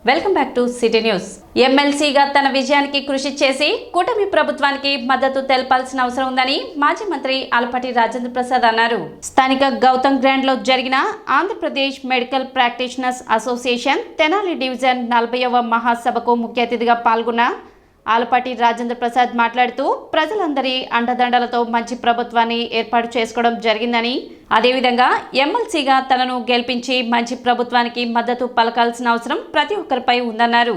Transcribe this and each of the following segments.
Welcome back to city news. ఎమ్మెల్సీగా తన విజయానికి కృషి చేసి కూటమి ప్రభుత్వానికి మద్దతు తెలపాల్సిన అవసరం ఉందని మాజీ మంత్రి ఆలపాటి రాజేంద్ర ప్రసాద్ అన్నారు. స్థానిక గౌతమ్ గ్రాండ్ లో జరిగిన Andhra Pradesh medical practitioners association Tenali division 40వ మహాసభకు ముఖ్య అతిథిగా పాల్గొన్న ఆలపాటి రాజేంద్ర ప్రసాద్ మాట్లాడుతూ ప్రజలందరి అండదండలతో మంచి ప్రభుత్వాన్ని ఏర్పాటు చేసుకోవడం జరిగిందని, అదేవిధంగా ఎమ్మెల్సీగా తనను గెలిపించి మంచి ప్రభుత్వానికి మద్దతు పలకాల్సిన అవసరం ప్రతి ఒక్కరిపై ఉందన్నారు.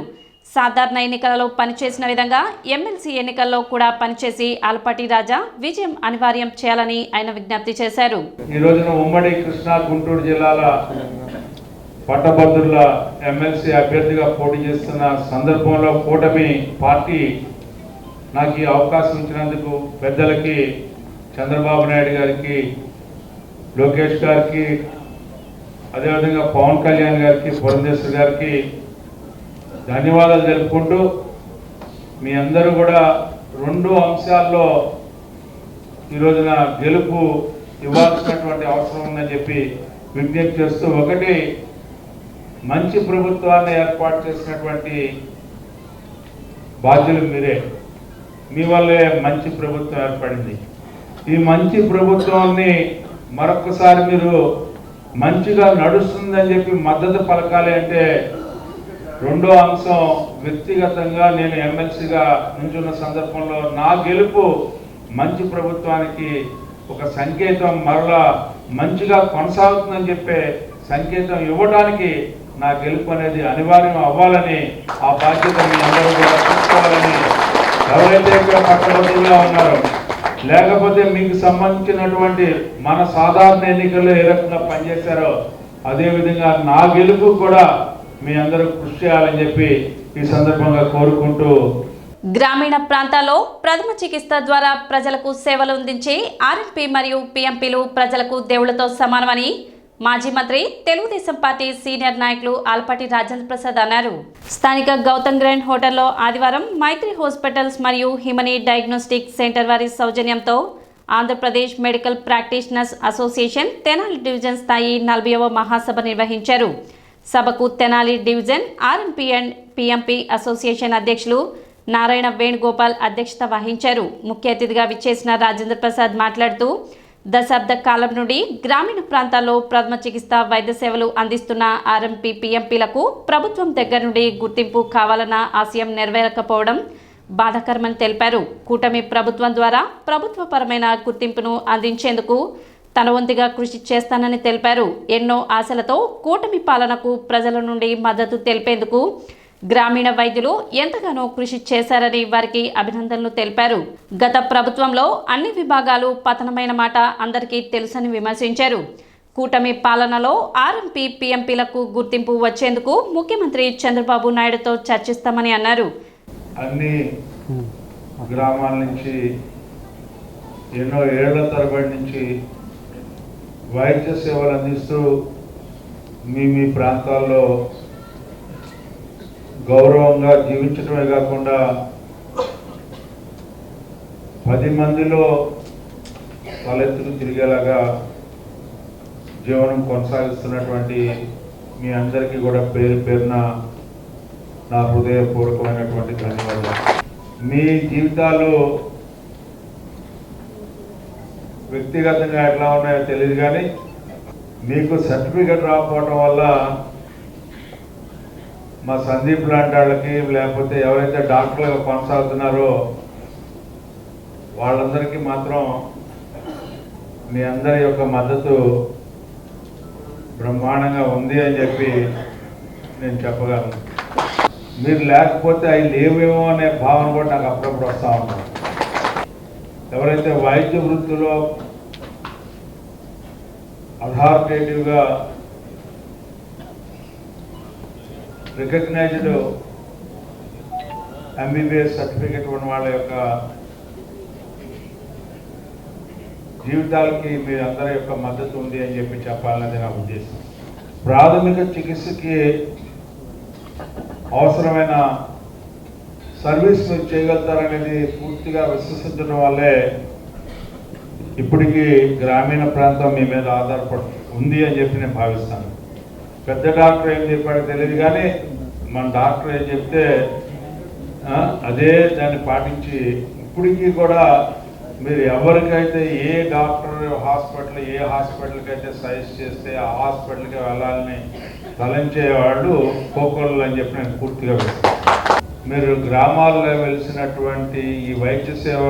సాధారణ ఎన్నికలలో పనిచేసిన విధంగా ఎమ్మెల్సీ ఎన్నికల్లో కూడా పనిచేసి ఆలపాటి రాజా విజయం అనివార్యం చేయాలని ఆయన విజ్ఞప్తి చేశారు. ఈ రోజున ఉమ్మడి కృష్ణా గుంటూరు జిల్లాల పట్టభద్రుల ఎమ్మెల్సీ అభ్యర్థిగా పోటీ చేస్తున్న సందర్భంలో కూటమి పార్టీ నాకు ఈ అవకాశం ఇచ్చినందుకు పెద్దలకి, చంద్రబాబు నాయుడు గారికి, లోకేష్ గారికి, అదేవిధంగా పవన్ కళ్యాణ్ గారికి, పురంధేశ్వర్ గారికి ధన్యవాదాలు తెలుపుకుంటూ, మీ అందరూ కూడా 2 అంశాల్లో ఈ రోజున గెలుపు ఇవ్వాల్సినటువంటి అవసరం ఉందని చెప్పి విజ్ఞప్తి చేస్తూ, ఒకటి మంచి ప్రభుత్వాన్ని ఏర్పాటు చేసినటువంటి బాధ్యులు మీరే. మీ వల్లే మంచి ప్రభుత్వం ఏర్పడింది. ఈ మంచి ప్రభుత్వాన్ని మరొకసారి మీరు మంచిగా నడుస్తుందని చెప్పి మద్దతు పలకాలి అంటే రెండో అంశం, వ్యక్తిగతంగా నేను ఎమ్మెల్సీగా నుంచున్న సందర్భంలో నా గెలుపు మంచి ప్రభుత్వానికి ఒక సంకేతం, మరలా మంచిగా కొనసాగుతుందని చెప్పే సంకేతం ఇవ్వడానికి నా గెలుపు అనేది అనివార్యం అవ్వాలని, ఆ బాధ్యత మీ అందరూ కూడా తీసుకోవాలని, ఎవరైతే ఇక్కడ పట్టభద్రులుగా ఉన్నారో, లేకపోతే మీకు సంబంధించినటువంటి మన సాధారణ ఎన్నికల్లో ఏ రకంగా పనిచేశారో అదేవిధంగా నా గెలుపు కూడా మీ అందరూ కృషి చేయాలని చెప్పి ఈ సందర్భంగా కోరుకుంటూ, గ్రామీణ ప్రాంతాల్లో ప్రథమ చికిత్స ద్వారా ప్రజలకు సేవలు అందించే ఆర్ఎంపీ మరియు పిఎంపీలు ప్రజలకు దేవుళ్లతో సమానమని మాజీ మంత్రి తెలుగుదేశం పార్టీ సీనియర్ నాయకులు ఆలపాటి రాజేంద్ర ప్రసాద్ అన్నారు. స్థానిక గౌతమ్ గ్రాండ్ హోటల్లో ఆదివారం మైత్రి హాస్పిటల్స్ మరియు హిమనీ డయాగ్నోస్టిక్ సెంటర్ వారి సౌజన్యంతో Andhra Pradesh medical practitioners association Tenali division స్థాయి 40వ మహాసభ నిర్వహించారు. సభకు Tenali division RMP and PMP association అధ్యక్షులు నారాయణ వేణుగోపాల్ అధ్యక్షత వహించారు. ముఖ్య అతిథిగా విచ్చేసిన రాజేంద్ర ప్రసాద్ మాట్లాడుతూ, దశాబ్ద కాలం నుండి గ్రామీణ ప్రాంతాల్లో ప్రథమ చికిత్స వైద్య సేవలు అందిస్తున్న ఆర్ఎంపీ పిఎంపీలకు ప్రభుత్వం దగ్గర నుండి గుర్తింపు కావాలన్న ఆశయం నెరవేరకపోవడం బాధాకరమని తెలిపారు. కూటమి ప్రభుత్వం ద్వారా ప్రభుత్వపరమైన గుర్తింపును అందించేందుకు తన వంతుగా కృషి చేస్తానని తెలిపారు. ఎన్నో ఆశలతో కూటమి పాలనకు ప్రజల నుండి మద్దతు తెలిపేందుకు గ్రామీణ వైద్యులు ఎంతగానో కృషి చేశారని వారికి అభినందనలు తెలిపారు. గత ప్రభుత్వంలో అన్ని విభాగాలు పతనమైన మాట అందరికీ తెలుసని విమర్శించారు. కూటమి పాలనలో ఆర్ఎంపీ పిఎంపీలకు గుర్తింపు వచ్చేందుకు ముఖ్యమంత్రి చంద్రబాబు నాయుడుతో చర్చిస్తామని అన్నారు. అన్ని గ్రామాల నుంచి ఎన్నో ఏళ్ల తరబడి నుంచి వైద్య సేవలు అందిస్తూ మీ ప్రాంతాల్లో గౌరవంగా జీవించడమే కాకుండా 10 మందిలో తలెత్తుకు తిరిగేలాగా జీవనం కొనసాగిస్తున్నటువంటి మీ అందరికీ కూడా పేరు పేరున నా హృదయపూర్వకమైనటువంటి ధన్యవాదాలు. మీ జీవితాలు వ్యక్తిగతంగా ఎట్లా ఉన్నాయో తెలియదు, కానీ మీకు సర్టిఫికెట్ రాకపోవడం వల్ల మా సందీప్ లాంటి వాళ్ళకి, లేకపోతే ఎవరైతే డాక్టర్లుగా కొనసాగుతున్నారో వాళ్ళందరికీ మాత్రం మీ అందరి యొక్క మద్దతు బ్రహ్మాండంగా ఉంది అని చెప్పి నేను చెప్పగలను. మీరు లేకపోతే అవి లేవేమో అనే భావన కూడా నాకు అప్పుడప్పుడు వస్తూ ఉంటాను. ఎవరైతే వైద్య వృత్తిలో అథారిటేటివ్గా రికగ్నైజ్డ్ ఎంబీబీఎస్ సర్టిఫికెట్ ఉన్న వాళ్ళ యొక్క జీవితాలకి మీ అందరి యొక్క మద్దతు ఉంది అని చెప్పి చెప్పాలనేది నా ఉద్దేశం. ప్రాథమిక చికిత్సకి అవసరమైన సర్వీస్ మీరు చేయగలుగుతారనేది పూర్తిగా విశ్వసించడం వల్లే ఇప్పటికీ గ్రామీణ ప్రాంతం మీ మీద ఆధారపడి ఉంది అని చెప్పి నేను భావిస్తాను. పెద్ద డాక్టర్ ఏం చెప్పాడో తెలియదు, కానీ మన డాక్టర్ ఏం చెప్తే అదే దాన్ని పాటించి ఇప్పటికీ కూడా మీరు ఎవరికైతే ఏ హాస్పిటల్కి అయితే సజెస్ట్ చేస్తే ఆ హాస్పిటల్కి వెళ్ళాలని తలంచేవాళ్ళు కోకోళ్ళు అని చెప్పి నేను పూర్తిగా మీరు గ్రామాల్లో వెలిసినటువంటి ఈ వైద్య సేవ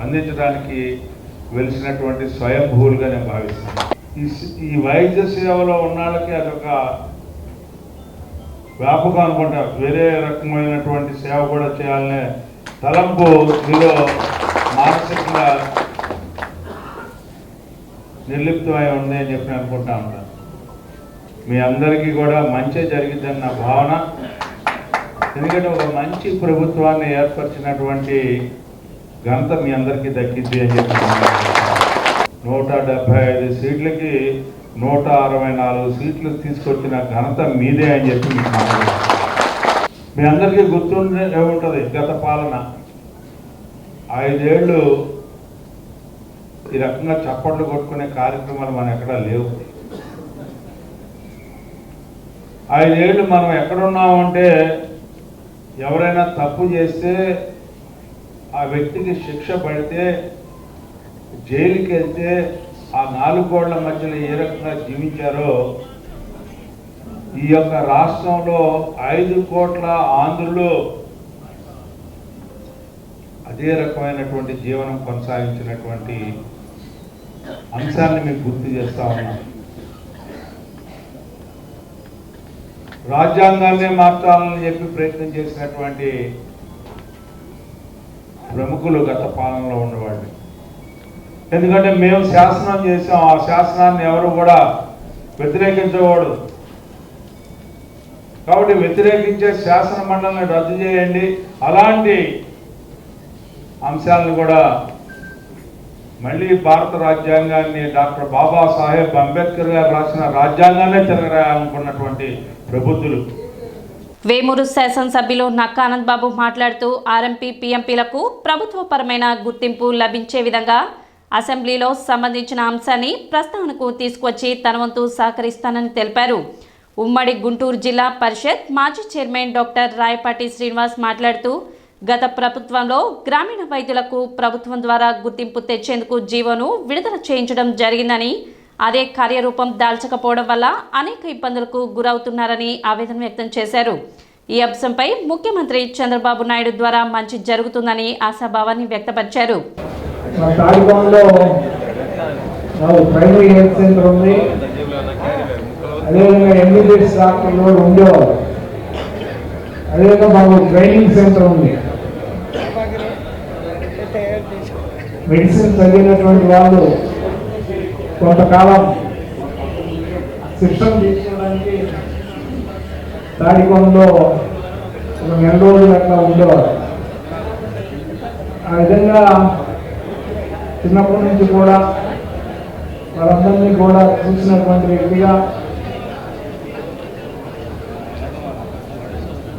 అందించడానికి వెలిసినటువంటి స్వయంభూలుగా నేను భావిస్తాను. ఈ వైద్య సేవలో ఉన్న వాళ్ళకి అదొక వ్యాపకం అనుకుంటా, వేరే రకమైనటువంటి సేవ కూడా చేయాలనే తలంపు మీలో మానసికంగా నిర్లిప్తమై ఉంది అని చెప్పి అనుకుంటా ఉంటాను. మీ అందరికీ కూడా మంచి జరిగిద్దని నా భావన. ఎందుకంటే ఒక మంచి ప్రభుత్వాన్ని ఏర్పరిచినటువంటి ఘనత మీ అందరికీ దక్కింది అని చెప్పి 175 సీట్లకి 164 సీట్లు తీసుకొచ్చిన ఘనత మీదే అని చెప్పి మీకు మీ అందరికీ గుర్తుండే ఉంటుంది. గత పాలన 5 ఏళ్ళు ఈ రకంగా చప్పట్లు కొట్టుకునే కార్యక్రమాలు మనం ఎక్కడా లేవు. 5 ఏళ్ళు మనం ఎక్కడున్నామంటే ఎవరైనా తప్పు చేస్తే ఆ వ్యక్తికి శిక్ష పడితే జైలుకి వెళ్తే ఆ 4 గోళ్ల మధ్యలో ఏ రకంగా జీవించారో ఈ యొక్క రాష్ట్రంలో 5 కోట్ల ఆంధ్రులు అదే రకమైనటువంటి జీవనం కొనసాగించినటువంటి అంశాన్ని మీకు గుర్తు చేస్తా ఉన్నాం. రాజ్యాంగాన్నే మార్చాలని చెప్పి ప్రయత్నం చేసినటువంటి ప్రముఖులు గత పాలనలో ఉండేవాళ్ళు. ఎందుకంటే మేము శాసనం చేసాం, ఆ శాసనాన్ని ఎవరు కూడా వ్యతిరేకించకూడదు. కాబట్టి వ్యతిరేకించే శాసన మండలిని రద్దు చేయండి. అలాంటి అంశాలను కూడా మళ్ళీ భారత రాజ్యాంగాన్ని డాక్టర్ బాబాసాహెబ్ అంబేద్కర్ గారు రాసిన రాజ్యాంగాన్నే తిరగరాయాలనుకున్నటువంటి ప్రబుద్ధులు. వేమూరు శాసనసభ్యులు నక్కా ఆనంద్ బాబు మాట్లాడుతూ ఆర్ఎంపీ పీఎంపీలకు ప్రభుత్వపరమైన గుర్తింపు లభించే విధంగా అసెంబ్లీలో సంబంధించిన అంశాన్ని ప్రస్తావనకు తీసుకొచ్చి తన వంతు సహకరిస్తానని తెలిపారు. ఉమ్మడి గుంటూరు జిల్లా పరిషత్ మాజీ చైర్మన్ డాక్టర్ రాయపాటి శ్రీనివాస్ మాట్లాడుతూ గత ప్రభుత్వంలో గ్రామీణ వైద్యులకు ప్రభుత్వం ద్వారా గుర్తింపు తెచ్చేందుకు జీవోను విడుదల చేయించడం జరిగిందని, అదే కార్యరూపం దాల్చకపోవడం వల్ల అనేక ఇబ్బందులకు గురవుతున్నారని ఆవేదన వ్యక్తం చేశారు. ఈ అంశంపై ముఖ్యమంత్రి చంద్రబాబు నాయుడు ద్వారా మంచి జరుగుతుందని ఆశాభావాన్ని వ్యక్తపరిచారు. మెడిసిన్ చదివినటువంటి వాళ్ళు కొంతకాలం శిక్షణ తీసుకోవడానికి తాడికొండలో ఒక 2 రోజులు అట్లా ఉండేవారు. ఆ విధంగా చిన్నప్పటి నుంచి కూడా వాళ్ళందరినీ కూడా చూసినటువంటి వ్యక్తిగా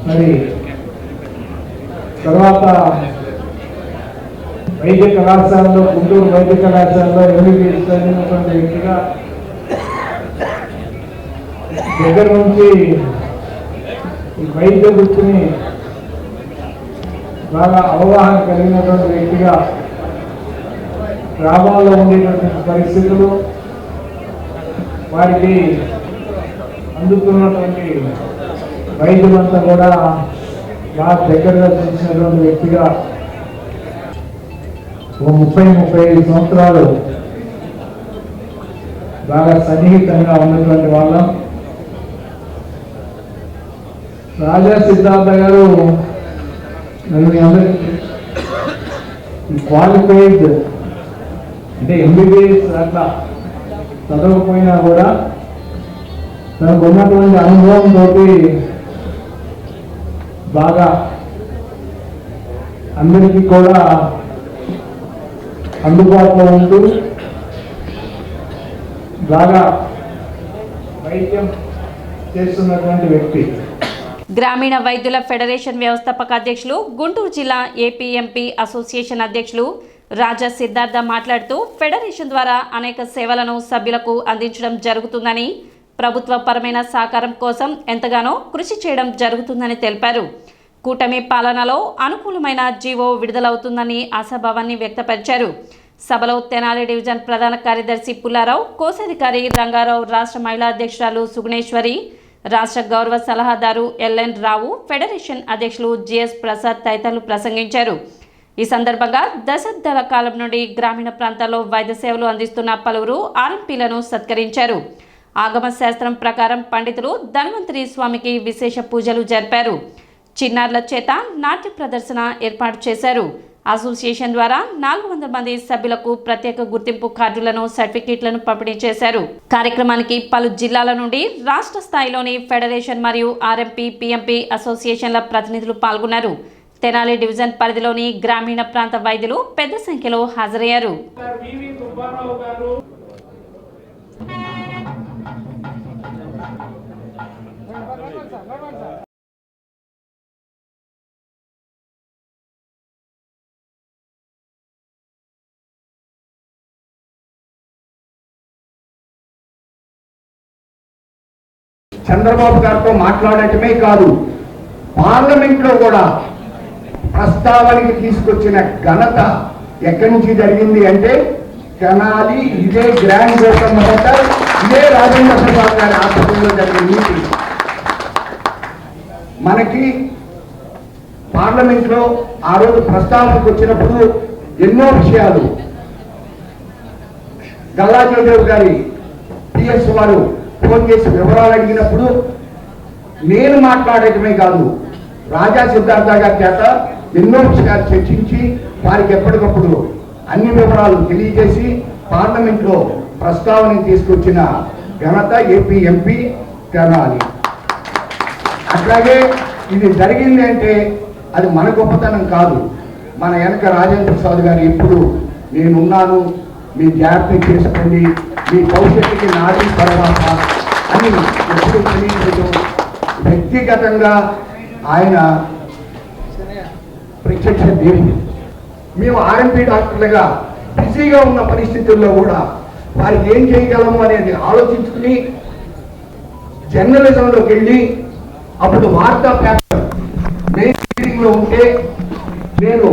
మరి తర్వాత వైద్య కళాశాలలో గుంటూరు వైద్య కళాశాలలో ఎంబీబీఎస్ చదివినటువంటి వ్యక్తిగా దగ్గర నుంచి ఈ వైద్య వృత్తిని బాగా అవగాహన కలిగినటువంటి వ్యక్తిగా గ్రామాల్లో ఉండేటువంటి పరిస్థితులు, వారికి అందుతున్నటువంటి వైద్యులంతా కూడా బాగా దగ్గరగా చూసినటువంటి వ్యక్తిగా 30-35 సంవత్సరాలు బాగా సన్నిహితంగా ఉన్నటువంటి వాళ్ళం. రాజా సిద్ధార్థ గారు మీ అందరికీ క్వాలిఫైడ్ అంటే ఎంబీబీఎస్ అట్లా చదవకపోయినా కూడా తనకు ఉన్నటువంటి అనుభవంతో బాగా అందరికీ కూడా అందుబాటులో ఉంటూ బాగా వైద్యం చేస్తున్నటువంటి వ్యక్తి. గ్రామీణ వైద్యుల ఫెడరేషన్ వ్యవస్థాపక అధ్యక్షులు, గుంటూరు జిల్లా ఏపీఎంపీ అసోసియేషన్ అధ్యక్షులు రాజా సిద్ధార్థ మాట్లాడుతూ ఫెడరేషన్ ద్వారా అనేక సేవలను సభ్యులకు అందించడం జరుగుతుందని, ప్రభుత్వపరమైన సహకారం కోసం ఎంతగానో కృషి చేయడం జరుగుతుందని తెలిపారు. కూటమి పాలనలో అనుకూలమైన జీవో విడుదలవుతుందని ఆశాభావాన్ని వ్యక్తపరిచారు. సభలో తెనాలి డివిజన్ ప్రధాన కార్యదర్శి పుల్లారావు, కోశాధికారి రంగారావు, రాష్ట్ర మహిళా అధ్యక్షురాలు సుగుణేశ్వరి, రాష్ట్ర గౌరవ సలహాదారు ఎల్ఎన్ రావు, ఫెడరేషన్ అధ్యక్షులు జిఎస్ ప్రసాద్ తదితరులు ప్రసంగించారు. ఈ సందర్భంగా దశాబ్దాల కాలం నుండి గ్రామీణ ప్రాంతాల్లో వైద్య సేవలు అందిస్తున్న పలువురు ఆర్ఎంపీలను సత్కరించారు. ఆగమ శాస్త్రం ప్రకారం పండితులు ధన్వంతరి స్వామికి విశేష పూజలు జరిపారు. చిన్నారుల చేత నాట్య ప్రదర్శన ఏర్పాటు చేశారు. అసోసియేషన్ ద్వారా 400 మంది సభ్యులకు ప్రత్యేక గుర్తింపు కార్డులను, సర్టిఫికేట్లను పంపిణీ చేశారు. కార్యక్రమానికి పలు జిల్లాల నుండి రాష్ట్ర స్థాయిలోని ఫెడరేషన్ మరియు ఆర్ఎంపీ, పిఎంపీ అసోసియేషన్ల ప్రతినిధులు పాల్గొన్నారు. తెనాలి డివిజన్ పరిధిలోని గ్రామీణ ప్రాంత వైద్యులు పెద్ద సంఖ్యలో హాజరయ్యారు. చంద్రబాబు గారితో మాట్లాడటమే కాదు, పార్లమెంట్లో కూడా ప్రస్తావనకి తీసుకొచ్చిన ఘనత ఎక్కడి నుంచి జరిగింది అంటే తెనాలి, ఇదే గ్రాండ్ ఓపెన్ హోటల్, ఇదే రాజేంద్ర ప్రసాద్ గారి ఆధ్వర్యంలో జరిగిన మీటింగ్. మనకి పార్లమెంట్లో ఆ రోజు ప్రస్తావనకు వచ్చినప్పుడు ఎన్నో విషయాలు గల్లా జయదేవ్ గారి పిఎస్ వారు ఫోన్ చేసి వివరాలు అడిగినప్పుడు నేను మాట్లాడటమే కాదు, రాజా సిద్ధార్థ గారి చేత ఎన్నో విషయాలు చర్చించి వారికి ఎప్పటికప్పుడు అన్ని వివరాలు తెలియజేసి పార్లమెంట్లో ప్రస్తావన తీసుకొచ్చిన ఘనత ఏపీ ఎంపీ తెనాలి. అట్లాగే ఇది జరిగింది అంటే అది మన గొప్పతనం కాదు, మన వెనక రాజేంద్ర ప్రసాద్ గారు ఎప్పుడు నేనున్నాను, మీ జాగ్రత్త చేసుకోండి, మీ భవిష్యత్తుకి నాటి తర్వాత అని ఎప్పుడు తెలియజేయడం. వ్యక్తిగతంగా ఆయన ప్రత్యక్ష దేవుడు. మేము ఆర్ఎంపీ డాక్టర్లుగా బిజీగా ఉన్న పరిస్థితుల్లో కూడా వారికి ఏం చేయగలము అనేది ఆలోచించుకుని జర్నలిజంలోకి వెళ్ళి అప్పుడు వార్తా పేపర్ మెయిన్ రీడింగ్లో ఉంటే నేను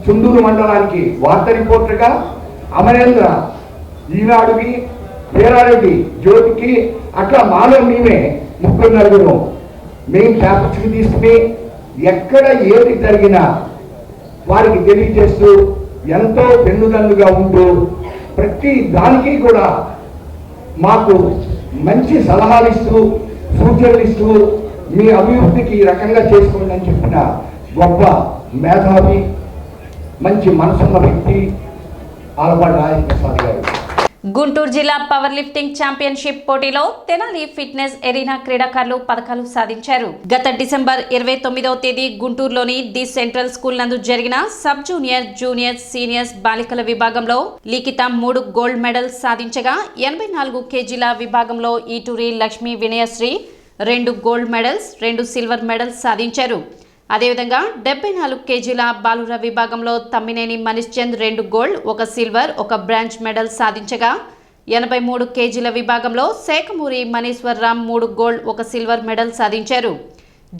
చుందూరు మండలానికి వార్తా రిపోర్టర్గా, అమరేంద్ర ఈనాడుకి, వీరారెడ్డి జ్యోతికి, అట్లా మాలో మేమే 3-4 మెయిన్ పేపర్స్కి తీసుకుని ఎక్కడ ఏది జరిగినా వారికి తెలియజేస్తూ ఎంతో వెన్నుదన్నుగా ఉంటూ ప్రతి దానికి కూడా మాకు మంచి సలహాలు ఇస్తూ, సూచనలు ఇస్తూ, మీ అభివృద్ధికి ఈ రకంగా చేసుకోండి అని చెప్పిన గొప్ప మేధావి, మంచి మనసున్న వ్యక్తి ఆలపాటి రాజేంద్ర ప్రసాద్ గారు. గుంటూరు జిల్లా పవర్ లిఫ్టింగ్ ఛాంపియన్షిప్ పోటీలో తెనాలి ఫిట్నెస్ ఎరీనా క్రీడాకారులు పతకాలు సాధించారు. గత డిసెంబర్ 29వ తేదీ గుంటూరులోని ది సెంట్రల్ స్కూల్ నందు జరిగిన సబ్ జూనియర్, జూనియర్, సీనియర్స్ బాలికల విభాగంలో లిఖిత 3 గోల్డ్ మెడల్స్ సాధించగా 84 కేజీల విభాగంలో Eturi Lakshmi Vinayasri 2 gold medals, 2 silver medals సాధించారు. అదేవిధంగా 74 కేజీల బాలుర విభాగంలో Tammineni Manish Chand 2 gold, 1 silver, 1 bronze medal సాధించగా 83 కేజీల విభాగంలో Shekhamuri Maniswararam 3 gold, 1 silver medal సాధించారు.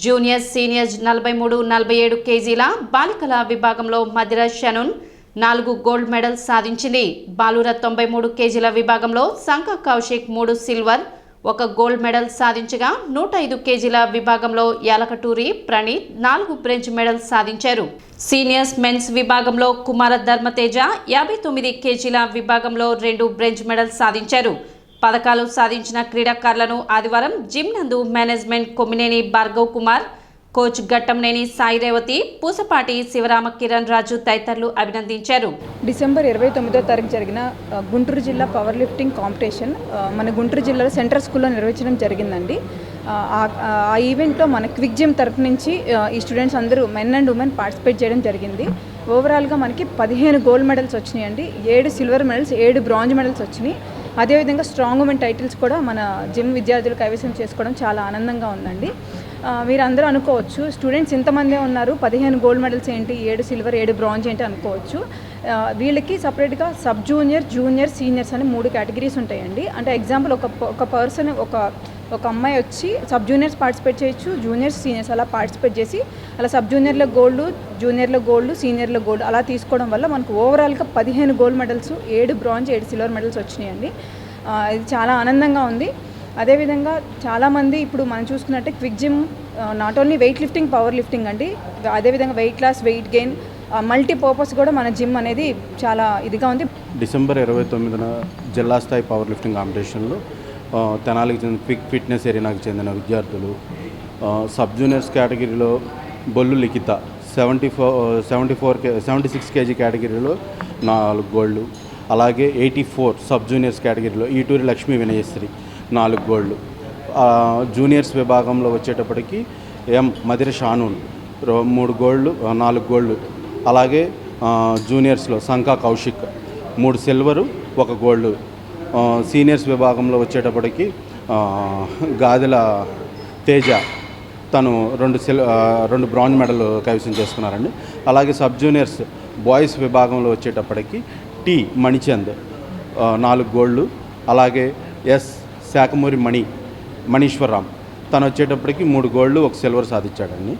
జూనియర్, సీనియర్స్ 43, 47 కేజీల బాలికల విభాగంలో మదిరాజ్ షనున్ 4 గోల్డ్ మెడల్స్ సాధించింది. బాలుర 93 కేజీల విభాగంలో సంక కౌశిక్ 3 సిల్వర్, 1 గోల్డ్ మెడల్ సాధించగా 105 కేజీల విభాగంలో యాలకటూరి ప్రణీత్ 4 బ్రాంజ్ మెడల్స్ సాధించారు. సీనియర్స్ మెన్స్ విభాగంలో కుమార ధర్మతేజ 59 కేజీల విభాగంలో 2 బ్రాంజ్ మెడల్స్ సాధించారు. పథకాలు సాధించిన క్రీడాకారులను ఆదివారం జిమ్ నందు మేనేజ్మెంట్ కొమ్మినేని భార్గవ్ కుమార్, కోచ్ గట్టంనేని సాయి రేవతి, పూసపాటి శివరామ కిరణ్ రాజు తదితరులు అభినందించారు. డిసెంబర్ 29వ తారీఖు జరిగిన గుంటూరు జిల్లా పవర్ లిఫ్టింగ్ కాంపిటీషన్ మన గుంటూరు జిల్లాలో సెంట్రల్ స్కూల్లో నిర్వహించడం జరిగిందండి. ఆ ఈవెంట్లో మన క్విక్ జిమ్ తరఫు నుంచి ఈ స్టూడెంట్స్ అందరూ మెన్ అండ్ ఉమెన్ పార్టిసిపేట్ చేయడం జరిగింది. ఓవరాల్గా మనకి 15 గోల్డ్ మెడల్స్ వచ్చినాయండి, 7 సిల్వర్ మెడల్స్, 7 బ్రాంజ్ మెడల్స్ వచ్చినాయి. అదేవిధంగా స్ట్రాంగ్ ఉమెన్ టైటిల్స్ కూడా మన జిమ్ విద్యార్థులు కైవసం చేసుకోవడం చాలా ఆనందంగా ఉందండి. మీరు అందరూ అనుకోవచ్చు స్టూడెంట్స్ ఇంతమందే ఉన్నారు, 15 గోల్డ్ మెడల్స్ ఏంటి, 7 సిల్వర్, 7 బ్రాంజ్ ఏంటి అనుకోవచ్చు. వీళ్ళకి సపరేట్గా సబ్ జూనియర్, జూనియర్, సీనియర్స్ అని 3 కేటగిరీస్ ఉంటాయండి. అంటే ఎగ్జాంపుల్ ఒక పర్సన్ ఒక అమ్మాయి వచ్చి సబ్ జూనియర్స్ పార్టిసిపేట్ చేయొచ్చు, జూనియర్స్, సీనియర్స్ అలా పార్టిసిపేట్ చేసి అలా సబ్ జూనియర్లో గోల్డ్, జూనియర్లో గోల్డ్, సీనియర్లో గోల్డ్ అలా తీసుకోవడం వల్ల మనకు ఓవరాల్గా 15 gold medals, 7 bronze, 7 silver medals వచ్చినాయండి. ఇది చాలా ఆనందంగా ఉంది. అదేవిధంగా చాలామంది ఇప్పుడు మనం చూసుకున్నట్టే quick gym not only weight lifting, power lifting అండి, అదేవిధంగా weight loss, weight gain, multipurpose కూడా మన జిమ్ అనేది చాలా ఇదిగా ఉంది. డిసెంబర్ 29న జిల్లా స్థాయి పవర్ లిఫ్టింగ్ కాంపిటీషన్లో తెనాలికి చెందిన క్విక్ ఫిట్నెస్ ఏరియాకి చెందిన విద్యార్థులు సబ్ జూనియర్స్ కేటగిరీలో బొల్లు లిఖిత 76 కేజీ కేటగిరీలో 4 గోల్డ్, అలాగే 84 సబ్ జూనియర్స్ కేటగిరీలో ఈటూరి లక్ష్మీ వినయశ్రీ 4 గోల్డ్, జూనియర్స్ విభాగంలో వచ్చేటప్పటికి ఎం మదిర షానూన్ 3 గోల్డ్, 4 గోల్డ్, అలాగే జూనియర్స్లో Sanka Kaushik 3 silver, 1 gold, seniors విభాగంలో వచ్చేటప్పటికి గాదెల తేజ తను 2 బ్రాంజ్ మెడల్ కైవసం చేసుకున్నారండి. అలాగే సబ్ జూనియర్స్ బాయ్స్ విభాగంలో వచ్చేటప్పటికి టి మణిచంద్ 4 గోల్డ్, అలాగే ఎస్ శాఖమూరి మనీశ్వరరామ్ తను వచ్చేటప్పటికి 3 గోల్డ్, 1 సిల్వర్ సాధించాడండి.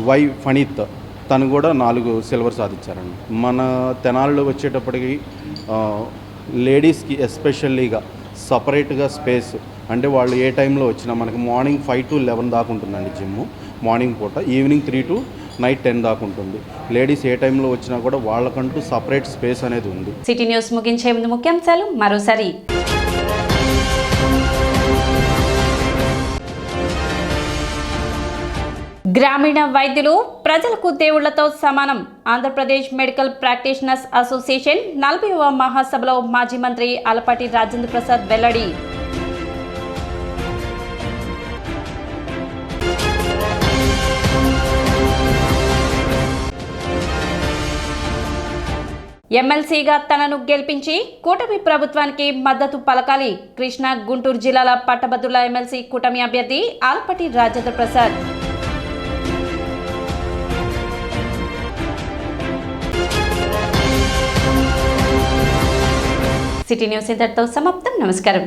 వై ఫణీత్ తను కూడా 4 సిల్వర్ సాధించారండి. మన తెనాలిలో వచ్చేటప్పటికి లేడీస్కి ఎస్పెషల్లీగా సపరేట్గా స్పేస్, అంటే వాళ్ళు ఏ టైంలో వచ్చినా మనకి మార్నింగ్ 5 to 11 దాకా ఉంటుందండి జిమ్, మార్నింగ్ పూట, ఈవినింగ్ 3 to నైట్ 10 దాకా ఉంటుంది. లేడీస్ ఏ టైంలో వచ్చినా కూడా వాళ్ళకంటూ సపరేట్ స్పేస్ అనేది ఉంది. సిటీ న్యూస్ ముగించే ముందు ముఖ్యాంశాలు మరోసారి. గ్రామీణ వైద్యులు ప్రజలకు దేవుళ్లతో సమానం. ఆంధ్రప్రదేశ్ మెడికల్ ప్రాక్టీషనర్స్ అసోసియేషన్ 40వ మహాసభలో మాజీ మంత్రి ఆలపాటి రాజేంద్ర ప్రసాద్ వెల్లడి. ఎమ్మెల్సీగా తనను గెలిపించి కూటమి ప్రభుత్వానికి మద్దతు పలకాలి. కృష్ణా, గుంటూరు జిల్లాల పట్టభద్రుల ఎమ్మెల్సీ కూటమి అభ్యర్థి ఆలపాటి రాజేంద్ర ప్రసాద్. సిటీ న్యూస్ ఇంతటితో సమాప్తం. నమస్కారం.